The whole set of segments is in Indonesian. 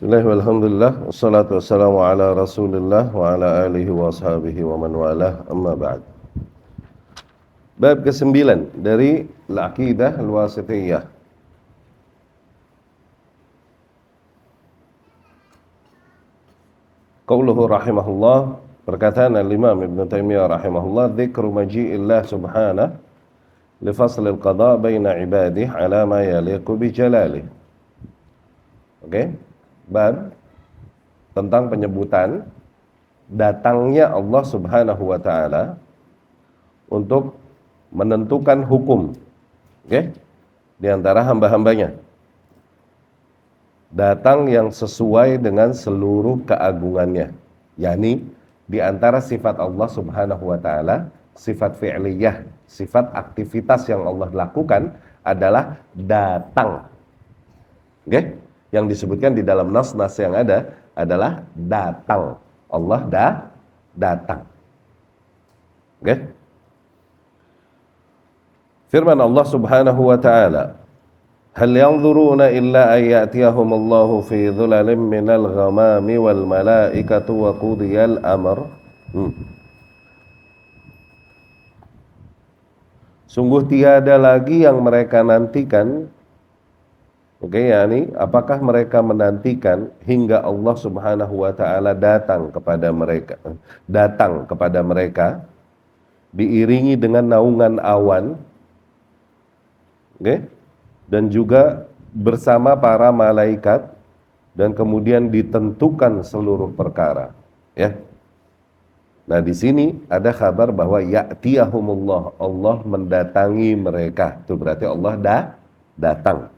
Bismillah walhamdulillah wassalatu wassalamu ala rasulillah wa ala alihi wa ashabihi wa man walah amma ba'd. Bab ke-9 dari Al-Aqidah Al-Wasithiyah. Qauluhu rahimahullah, perkataan al-Imam Ibn Taimiyah rahimahullah, dzikru maji'illah subhanahu li faslil qada' baina ibadihi ala ma yaliqu bi jalalih. Oke. Bab tentang penyebutan datangnya Allah Subhanahu wa taala untuk menentukan hukum, di antara hamba-hambanya. Datang yang sesuai dengan seluruh keagungannya, yakni di antara sifat Allah Subhanahu wa taala, sifat fi'liyah, sifat aktivitas yang Allah lakukan adalah datang. Yang disebutkan di dalam nas-nas yang ada adalah datang. Allah datang. Firman Allah Subhanahu wa taala, "Hal yanzuruna illa an ya'tiyahumullahu fi dhulalin minal ghamami wal malaikatu wa qudiyal amr." Sungguh tiada lagi yang mereka nantikan. Yakni apakah mereka menantikan hingga Allah Subhanahu wa taala datang kepada mereka diiringi dengan naungan awan, dan juga bersama para malaikat, dan kemudian ditentukan seluruh perkara, Nah, di sini ada kabar bahwa ya'tiyahumullah, Allah mendatangi mereka. Itu berarti Allah datang.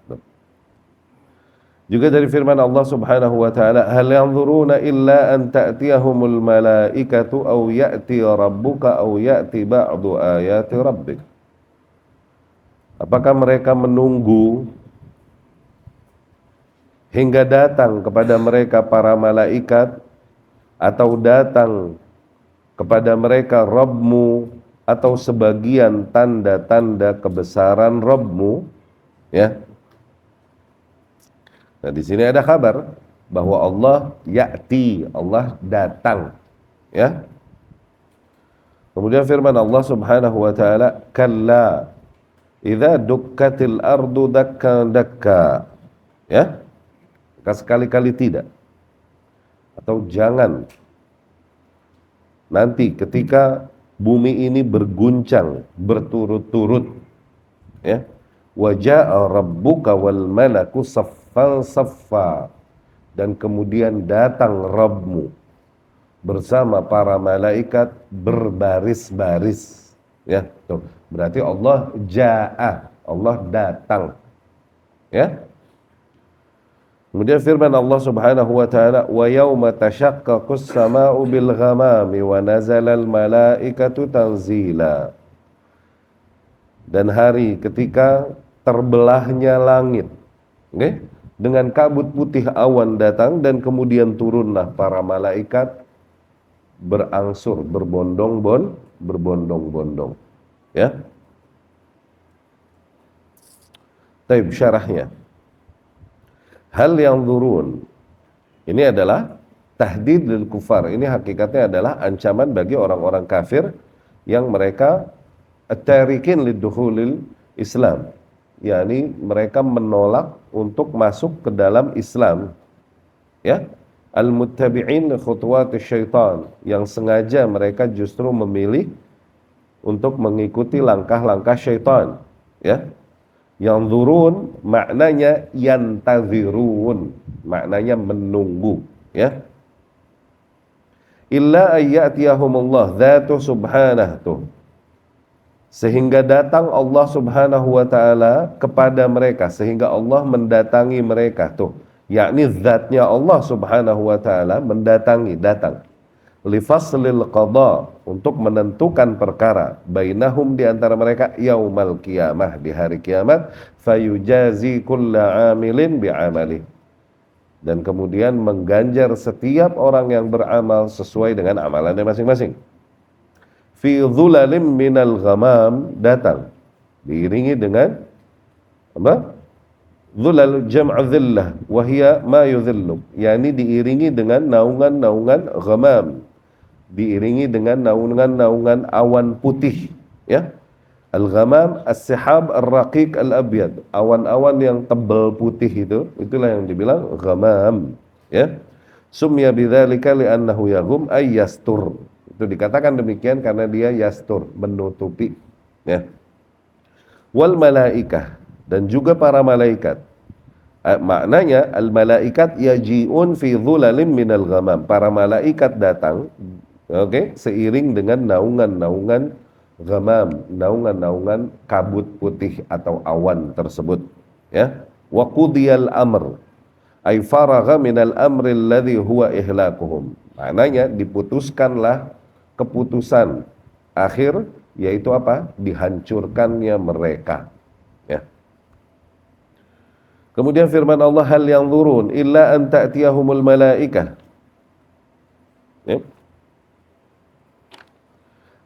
Juga dari firman Allah Subhanahu wa taala, "Hal yanzuruna illa an ta'tiyahumul malaikatu aw ya'ti rabbuka aw ya'ti ba'du ayati rabbik." Apakah mereka menunggu hingga datang kepada mereka para malaikat, atau datang kepada mereka Rabbmu, atau sebagian tanda-tanda kebesaran Rabbmu, Nah, di sini ada kabar bahwa Allah ya'ti, Allah datang, Kemudian firman Allah Subhanahu wa taala, "Kalla idza dukkatil ardu dakkan dakka." Sekali-kali tidak, atau jangan, nanti ketika bumi ini berguncang berturut-turut, wa jaa rabbuka wal malaku saffa, dan kemudian datang Rabbmu bersama para malaikat berbaris-baris, berarti Allah jaa, Allah datang, Kemudian firman Allah Subhanahu wa taala, "Wa yauma tashaqqaqus samaa'u bil ghamami wa nazalal malaikatu tanzila." Dan hari ketika terbelahnya langit, dengan kabut putih awan datang, dan kemudian turunlah para malaikat berangsur, berbondong-bondong, Taib syarahnya. Hal yanzurun, ini adalah tahdid lil kufar. Ini hakikatnya adalah ancaman bagi orang-orang kafir yang mereka at-tarikin lidukhulil Islam, yakni mereka menolak untuk masuk ke dalam Islam, al-muttabi'in khutuwati syaitan, yang sengaja mereka justru memilih untuk mengikuti langkah-langkah syaitan, Yanzurun maknanya yantazirun, maknanya menunggu, illa ayyatiyahumullah dzatu subhanahu, sehingga datang Allah Subhanahu wa taala kepada mereka, sehingga Allah mendatangi mereka, yakni zatnya Allah Subhanahu wa taala mendatangi, datang, li faslil qada, untuk menentukan perkara, bainahum, di antara mereka, yaumal qiyamah, di hari kiamat, fayujazi kulla amilin bi'amali, dan kemudian mengganjar setiap orang yang beramal sesuai dengan amalannya masing-masing. Fi dhulalim minal ghamam, datang diiringi dengan Dhulal jam'u dhillah wa hiya ma yudhillu, yakni diiringi dengan naungan-naungan ghamam, diiringi dengan naungan-naungan awan putih, ya. Al-ghamam as-sihab ar-raqiq al-abyad, awan-awan yang tebal putih itulah yang dibilang ghamam, ya. Sumya bidzalika li'annahu yaghum ay yastur. Itu dikatakan demikian karena dia yastur, menutupi, ya. Wal malaikah, dan juga para malaikat. Maknanya al-malaikat yaji'un fi dhulalim minal ghamam. Para malaikat datang, oke, seiring dengan naungan-naungan ghamam, naungan-naungan kabut putih atau awan tersebut, ya. Wa qudiyal amr ay faragha minal amri alladhi huwa ihlakuhum. Maknanya diputuskanlah keputusan akhir, yaitu apa? Dihancurkannya mereka, ya. Kemudian firman Allah, hal yanzurun illa an ta'tiyahumul malaikah, ya.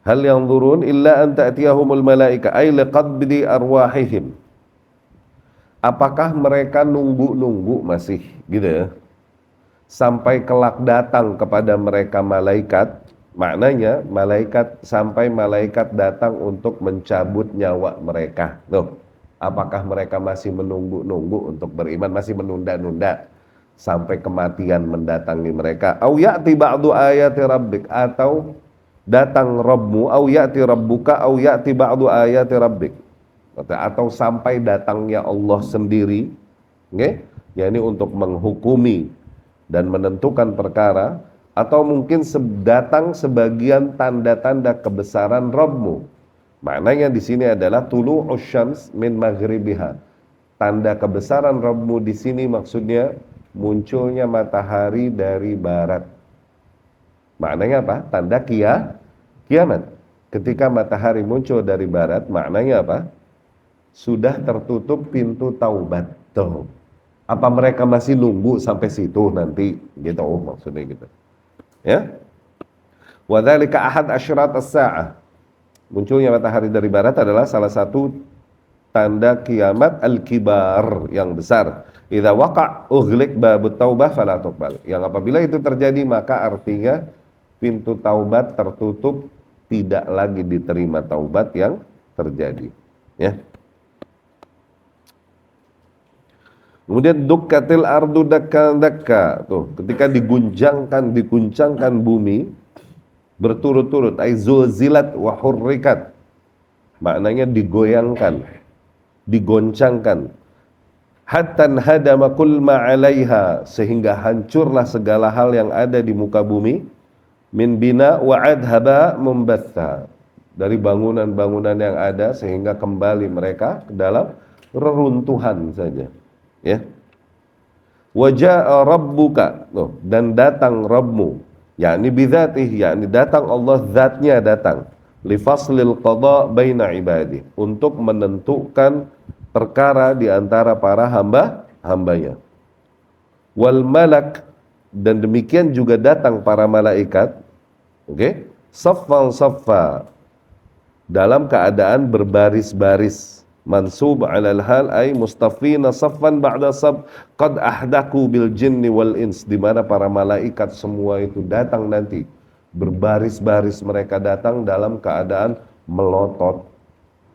Hal yanzurun illa an ta'tiyahumul malaika ay liqabdi arwahihim. Apakah mereka nunggu-nunggu masih gitu, ya, sampai kelak datang kepada mereka malaikat? Maknanya malaikat, sampai malaikat datang untuk mencabut nyawa mereka. Tuh, apakah mereka masih menunggu-nunggu untuk beriman, masih menunda-nunda sampai kematian mendatangi mereka? Au ya'ti ba'du ayati rabbik, atau datang Rabbmu, au ya'ti rabbuka, au ya'ti ba'du ayati rabbik, atau sampai datangnya Allah sendiri, okay? yakni untuk menghukumi dan menentukan perkara, atau mungkin datang sebagian tanda-tanda kebesaran Rabbmu. Maknanya di sini adalah tulu'us syams min maghribiha. Tanda kebesaran Rabbmu di sini maksudnya munculnya matahari dari barat. Maknanya apa? Tanda kiamat. Ketika matahari muncul dari barat, maknanya apa? Sudah tertutup pintu taubat. Tuh. Apa mereka masih nunggu sampai situ nanti? Gitu, maksudnya gitu. Ya. Wa dzalika ahad asyrat as-sa'ah. Munculnya matahari dari barat adalah salah satu tanda kiamat al-kibar yang besar. Idza waqa' ughliq babut taubah fala tuqbal. Yang apabila itu terjadi maka artinya pintu taubat tertutup, tidak lagi diterima taubat yang terjadi, ya. Kemudian dukkatil ardu dakka, tuh, ketika diguncangkan bumi berturut-turut, ay zulzilat wa hurrikat, maknanya digoyangkan, digoncangkan, hatta hadama kull ma 'alaiha, sehingga hancurlah segala hal yang ada di muka bumi, min bina wa adhaba membatha, dari bangunan-bangunan yang ada, sehingga kembali mereka ke dalam reruntuhan saja, ya. Wa jaa rabbuka, dan datang Rabbmu, yakni bidzatih, yakni datang Allah, zatnya datang, li faslil qada baina ibadi, untuk menentukan perkara di antara para hambanya. Wal malak, dan demikian juga datang para malaikat, oke, saffan saffa, dalam keadaan berbaris-baris, mansub 'alal hal ay mustafina saffan ba'da saf, qad ahdaku bil jinni wal ins, di mana para malaikat semua itu datang nanti berbaris-baris, mereka datang dalam keadaan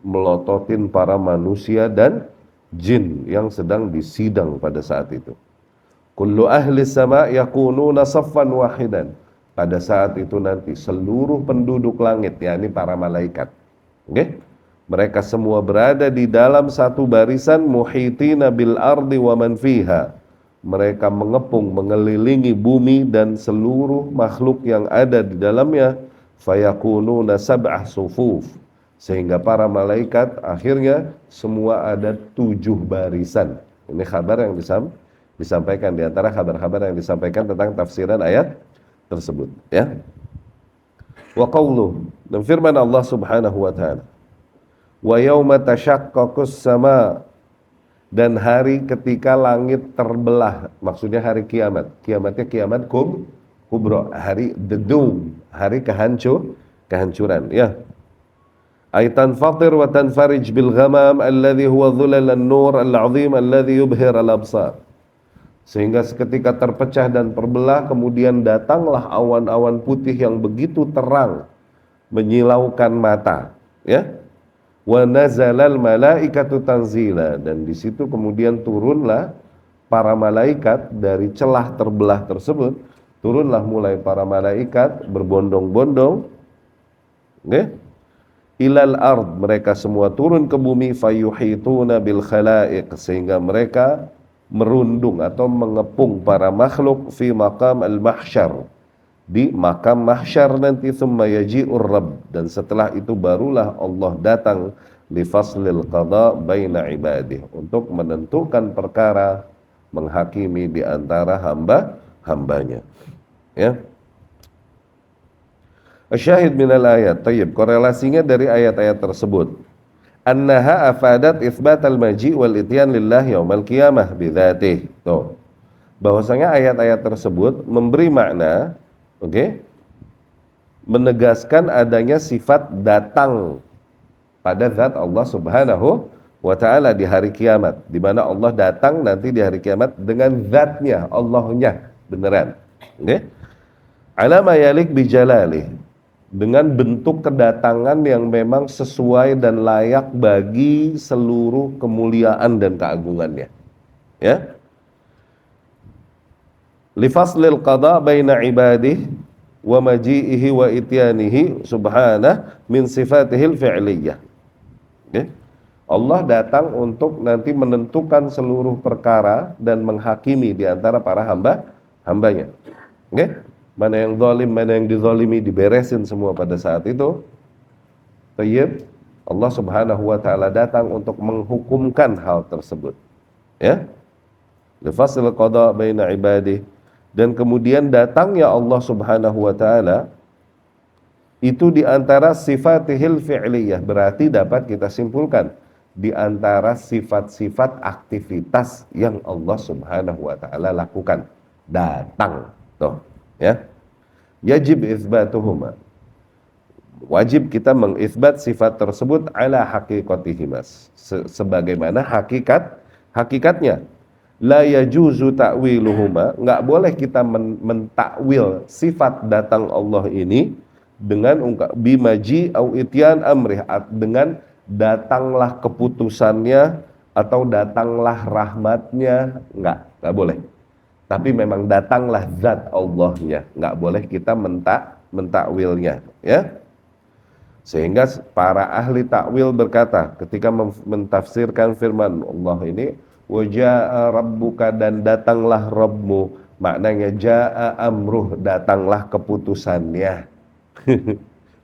melototin para manusia dan jin yang sedang disidang pada saat itu. Kullu ahli sama yakununa saffan wahidan, pada saat itu nanti seluruh penduduk langit, yakni para malaikat, okay? Mereka semua berada di dalam satu barisan, muhitina bil ardi wa man fiha, mereka mengepung, mengelilingi bumi dan seluruh makhluk yang ada di dalamnya. Fayakununa sab'ah sufuf, sehingga para malaikat akhirnya semua ada 7 barisan. Ini kabar yang disampaikan di antara kabar-kabar yang disampaikan tentang tafsiran ayat tersebut, ya. Wa qauluh, dan firman Allah Subhanahu wa taala, wa yauma tashaqqaqus sama, dan hari ketika langit terbelah, maksudnya hari kiamat. Kiamatnya kiamat kubro, hari the doom, hari kehancuran, ya. ay tanfatir wa tanfarij bil ghamam alladhi huwa dhulal an-nur al-'azim alladhi yubhir al-absar. Sehingga seketika terpecah dan terbelah, kemudian datanglah awan-awan putih yang begitu terang menyilaukan mata, ya. Wa nazalal malaikatu tanzila, dan di situ kemudian turunlah para malaikat dari celah terbelah tersebut. Turunlah mulai para malaikat berbondong-bondong, ya. Ilal ard, mereka semua turun ke bumi, fayuhituna bil khalaiq, sehingga mereka merundung atau mengepung para makhluk fi maqam al-mahsyar, di makam mahsyar nanti, thumma yaji'ur rabb, dan setelah itu barulah Allah datang li faslil qada baina ibadih, untuk menentukan perkara, menghakimi di antara hambanya, ya. Asyahid minal ayat, tayyib, korelasinya dari ayat-ayat tersebut, annaha afadat itsbat al-maji' wal ityan lillah yaumal qiyamah bidzatih. Tuh, bahwasanya ayat-ayat tersebut memberi makna, menegaskan adanya sifat datang pada zat Allah Subhanahu wa ta'ala di hari kiamat, di mana Allah datang nanti di hari kiamat dengan zatnya, Allahnya beneran, ala ma yalik bi jalalih, dengan bentuk kedatangan yang memang sesuai dan layak bagi seluruh kemuliaan dan keagungannya, ya. Lifaslil qada baina ibadih wa maji'ihi wa ityanihi subhanah min sifatihil fi'liyah. Allah datang untuk nanti menentukan seluruh perkara dan menghakimi di antara para hambanya. Mana yang zalim, mana yang dizalimi, diberesin semua pada saat itu. Tayyib, Allah Subhanahu wa ta'ala datang untuk menghukumkan hal tersebut, ya. Lifasil qada baina ibadih, dan kemudian datangnya Allah Subhanahu wa ta'ala itu di antara sifatihil fi'liyah, berarti dapat kita simpulkan di antara sifat-sifat aktivitas yang Allah Subhanahu wa ta'ala lakukan, datang, tuh, ya. Yajib itsbatuhuma, wajib kita mengisbat sifat tersebut ala haqiqatihima, sebagaimana hakikatnya. La yajuzu ta'wiluhuma, enggak boleh kita mentakwil sifat datang Allah ini dengan bimaji au ityan amrih, dengan datanglah keputusannya atau datanglah rahmatnya, enggak boleh. Tapi memang datanglah zat Allahnya, nggak boleh kita mentakwilnya, ya. Sehingga para ahli takwil berkata ketika mentafsirkan firman Allah ini, waja'a rabbuka, dan datanglah Rabbmu, maknanya ja'a amruh, datanglah keputusannya.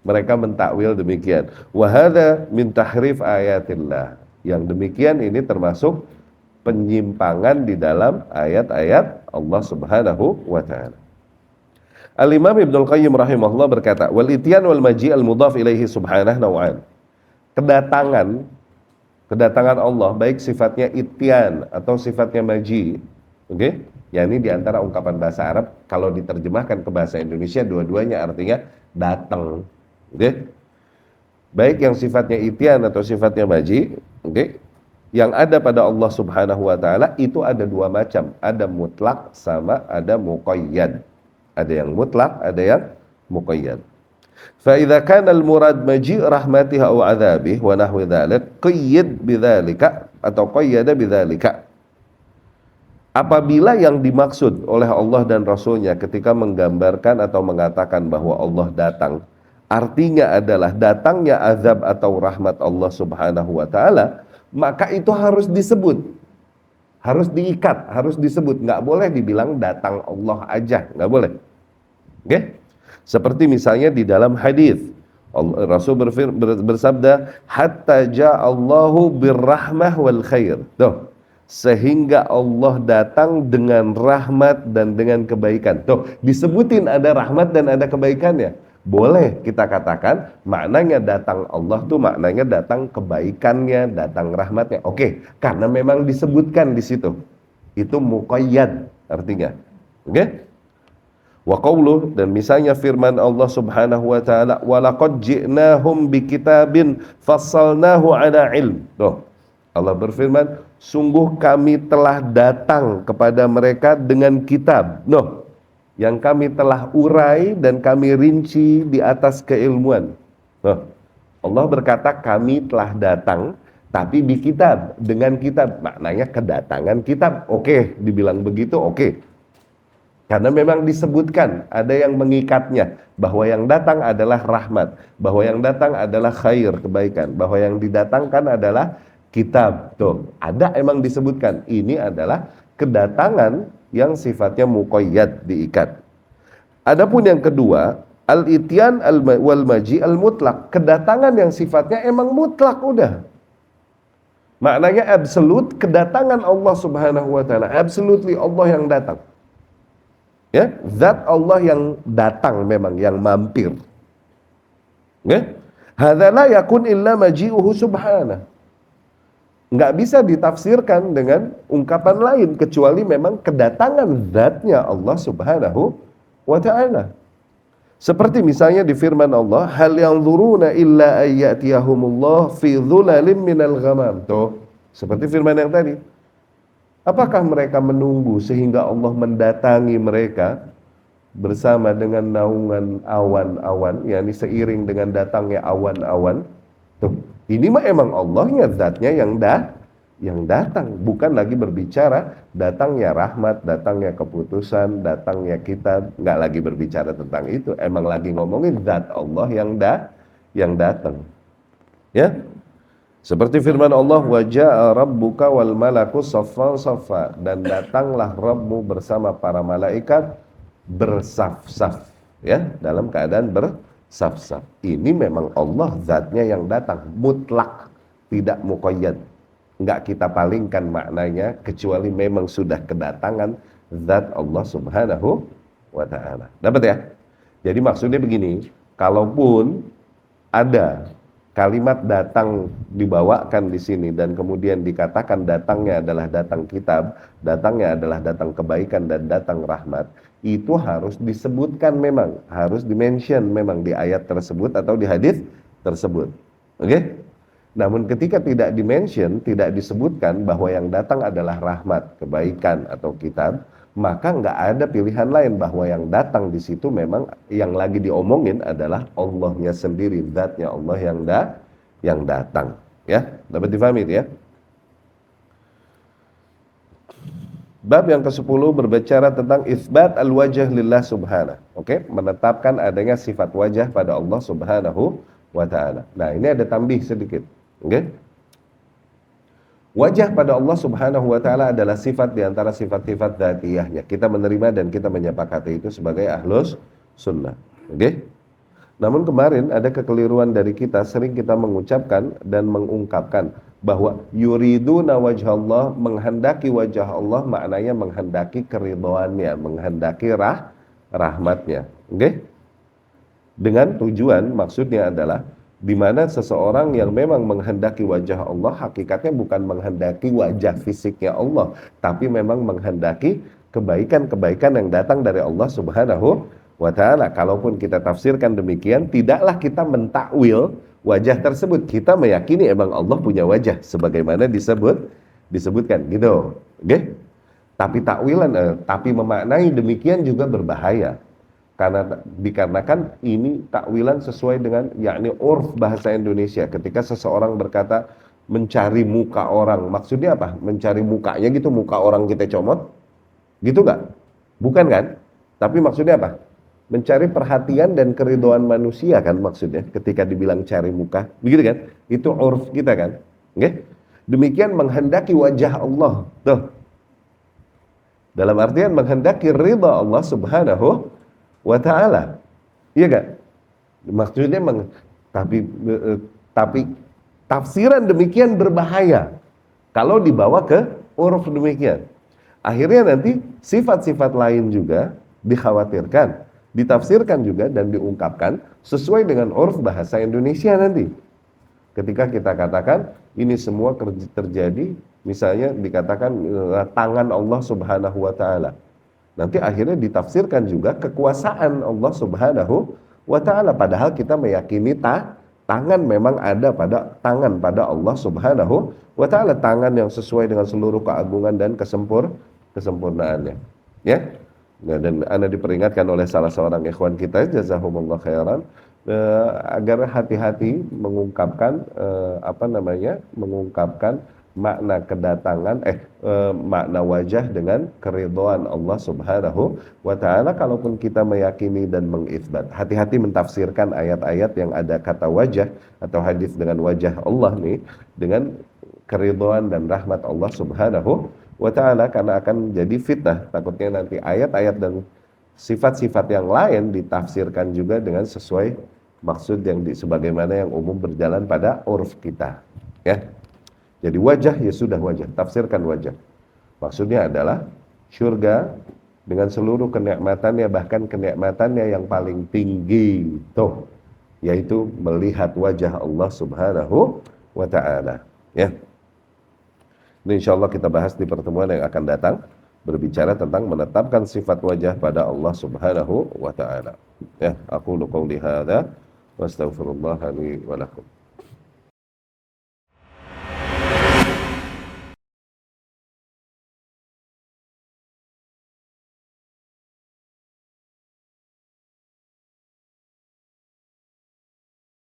Mereka mentakwil demikian. Wa hadza min tahrif ayatillah, yang demikian ini termasuk penyimpangan di dalam ayat-ayat Allah Subhanahu wa ta'ala. Al-Imam Ibnul Qayyim rahimahullah berkata, wal ityan wal maji' al mudhaf ilaihi subhanahu naw'an. Kedatangan Allah, baik sifatnya ityan atau sifatnya maji', ya, ini di antara ungkapan bahasa Arab, kalau diterjemahkan ke bahasa Indonesia dua-duanya artinya datang, baik yang sifatnya ityan atau sifatnya maji', yang ada pada Allah Subhanahu wa ta'ala itu ada dua macam, ada mutlak sama ada muqayyad. Ada yang mutlak, ada yang muqayyad. Fa idza kana al murad maji' rahmatihi aw 'adzabihi wa nahwi dzalik, qayyid bidzalika atau qayyada bidzalika. Apabila yang dimaksud oleh Allah dan Rasulnya ketika menggambarkan atau mengatakan bahwa Allah datang, artinya adalah datangnya azab atau rahmat Allah Subhanahu wa ta'ala, maka itu harus disebut, harus diikat, harus disebut. Nggak boleh dibilang datang Allah aja, nggak boleh. Seperti misalnya di dalam hadis Rasul bersabda, hatta ja'allahu birrahmah wal khair. Tuh, sehingga Allah datang dengan rahmat dan dengan kebaikan. Tuh, disebutin ada rahmat dan ada kebaikannya. Boleh kita katakan maknanya datang Allah tuh maknanya datang kebaikannya, datang rahmatnya. Oke, karena memang disebutkan di situ. Itu muqayyad artinya. Wa qauluh, dan misalnya firman Allah Subhanahu wa taala, wa laqad ji'nahum bikitabin fassalnahu ala ilm. Tuh, Allah berfirman, sungguh kami telah datang kepada mereka dengan kitab. Noh, yang kami telah urai dan kami rinci di atas keilmuan. Noh, Allah berkata kami telah datang, tapi di kitab, dengan kitab, maknanya kedatangan kitab. Oke, dibilang begitu, oke. Karena memang disebutkan, ada yang mengikatnya, bahwa yang datang adalah rahmat, bahwa yang datang adalah khair, kebaikan, bahwa yang didatangkan adalah kitab. Tuh, ada emang disebutkan, ini adalah kedatangan yang sifatnya muqayyad, diikat. Adapun yang kedua, al-ityan wal maji al-mutlak, kedatangan yang sifatnya emang mutlak udah. Maknanya absolut, kedatangan Allah Subhanahu wa taala, absolutely Allah yang datang. Ya, zat Allah yang datang memang, yang mampir. Ya, hadza la yakun illa maji'uhu subhanahu. Nggak bisa ditafsirkan dengan ungkapan lain kecuali memang kedatangan zatnya Allah Subhanahu wa taala. Seperti misalnya di firman Allah, hal yanzuruna illa ayyatiyahumullah fi dhulalin minal ghamam. Tuh, seperti firman yang tadi. Apakah mereka menunggu sehingga Allah mendatangi mereka bersama dengan naungan awan-awan, yakni seiring dengan datangnya awan-awan? Tuh, ini mah emang Allahnya, zatnya yang datang, bukan lagi berbicara datangnya rahmat, datangnya keputusan, datangnya kitab, nggak lagi berbicara tentang itu, emang lagi ngomongin zat Allah yang datang. Ya. Seperti firman Allah, wa jaa rabbuka wal malaku saffan saffa, dan datanglah Rabbmu bersama para malaikat bersaf-saf, ya, dalam keadaan bersaf-saf. Ini memang Allah zatnya yang datang, mutlak, tidak muqayyad. Enggak kita palingkan maknanya kecuali memang sudah kedatangan zat Allah Subhanahu wa taala. Dapat ya? Jadi maksudnya begini, kalaupun ada kalimat datang dibawakan di sini dan kemudian dikatakan datangnya adalah datang kitab, datangnya adalah datang kebaikan dan datang rahmat, itu harus disebutkan memang, harus dimention memang di ayat tersebut atau di hadis tersebut. Oke? Namun ketika tidak dimention, tidak disebutkan bahwa yang datang adalah rahmat, kebaikan atau kitab, maka nggak ada pilihan lain bahwa yang datang di situ memang yang lagi diomongin adalah Allahnya sendiri, zatnya Allah yang datang. Ya, dapat difahami ya? Bab yang ke-10 berbicara tentang isbat al-wajh lillah subhanahu. Oke, menetapkan adanya sifat wajah pada Allah Subhanahu wa taala. Nah, ini ada tambih sedikit. Oke? Wajah pada Allah Subhanahu wa taala adalah sifat di antara sifat-sifat dzatiyahnya. Kita menerima dan kita menyepakati itu sebagai ahlus sunnah. Oke? Namun kemarin ada kekeliruan dari kita, sering kita mengucapkan dan mengungkapkan bahwa yuriduna wajah Allah, menghendaki wajah Allah, maknanya menghendaki keridhoannya, menghendaki rahmatnya. Oke? Dengan tujuan, maksudnya adalah di mana seseorang yang memang menghendaki wajah Allah, hakikatnya bukan menghendaki wajah fisiknya Allah, tapi memang menghendaki kebaikan-kebaikan yang datang dari Allah Subhanahu wa ta'ala. Kalaupun kita tafsirkan demikian, tidaklah kita mentakwil wajah tersebut. Kita meyakini emang Allah punya wajah sebagaimana disebutkan gitu. Oke? Tapi takwilan, tapi memaknai demikian juga berbahaya. Karena dikarenakan ini takwilan sesuai dengan yakni urf bahasa Indonesia. Ketika seseorang berkata mencari muka orang, maksudnya apa? Mencari mukanya gitu, muka orang kita comot, gitu nggak? Bukan kan? Tapi maksudnya apa? Mencari perhatian dan keridhaan manusia kan maksudnya. Ketika dibilang cari muka, begitu kan? Itu urf kita kan? Oke? Demikian menghendaki wajah Allah, tuh. Dalam artian menghendaki ridha Allah Subhanahu wa ta'ala. Iya gak? Maksudnya tapi tafsiran demikian berbahaya kalau dibawa ke uruf demikian. Akhirnya nanti sifat-sifat lain juga dikhawatirkan, ditafsirkan juga dan diungkapkan sesuai dengan uruf bahasa Indonesia nanti. Ketika kita katakan ini semua terjadi, misalnya dikatakan tangan Allah Subhanahu wa ta'ala. nanti akhirnya ditafsirkan juga kekuasaan Allah Subhanahu wa taala, padahal kita meyakini tangan memang ada pada Allah Subhanahu wa taala, tangan yang sesuai dengan seluruh keagungan dan kesempurnaannya. Ya. Nah, dan ana diperingatkan oleh salah seorang ikhwan kita, jazahumullah khairan, agar hati-hati mengungkapkan mengungkapkan makna kedatangan makna wajah dengan keridhaan Allah Subhanahu wa taala. Kalaupun kita meyakini dan mengitsbat, hati-hati mentafsirkan ayat-ayat yang ada kata wajah atau hadis dengan wajah Allah nih dengan keridhaan dan rahmat Allah Subhanahu wa ta'ala, karena akan jadi fitnah. Takutnya nanti ayat-ayat dan sifat-sifat yang lain ditafsirkan juga dengan sesuai maksud yang sebagaimana yang umum berjalan pada urf kita, ya. Jadi wajah, ya sudah wajah, tafsirkan wajah. Maksudnya adalah syurga dengan seluruh kenikmatannya, bahkan kenikmatannya yang paling tinggi tuh, yaitu melihat wajah Allah Subhanahu wa ta'ala, ya. Ini insya Allah kita bahas di pertemuan yang akan datang, berbicara tentang menetapkan sifat wajah pada Allah Subhanahu wa ta'ala. Ya, aku qouli hadza wa astaghfirullah li wa lakum.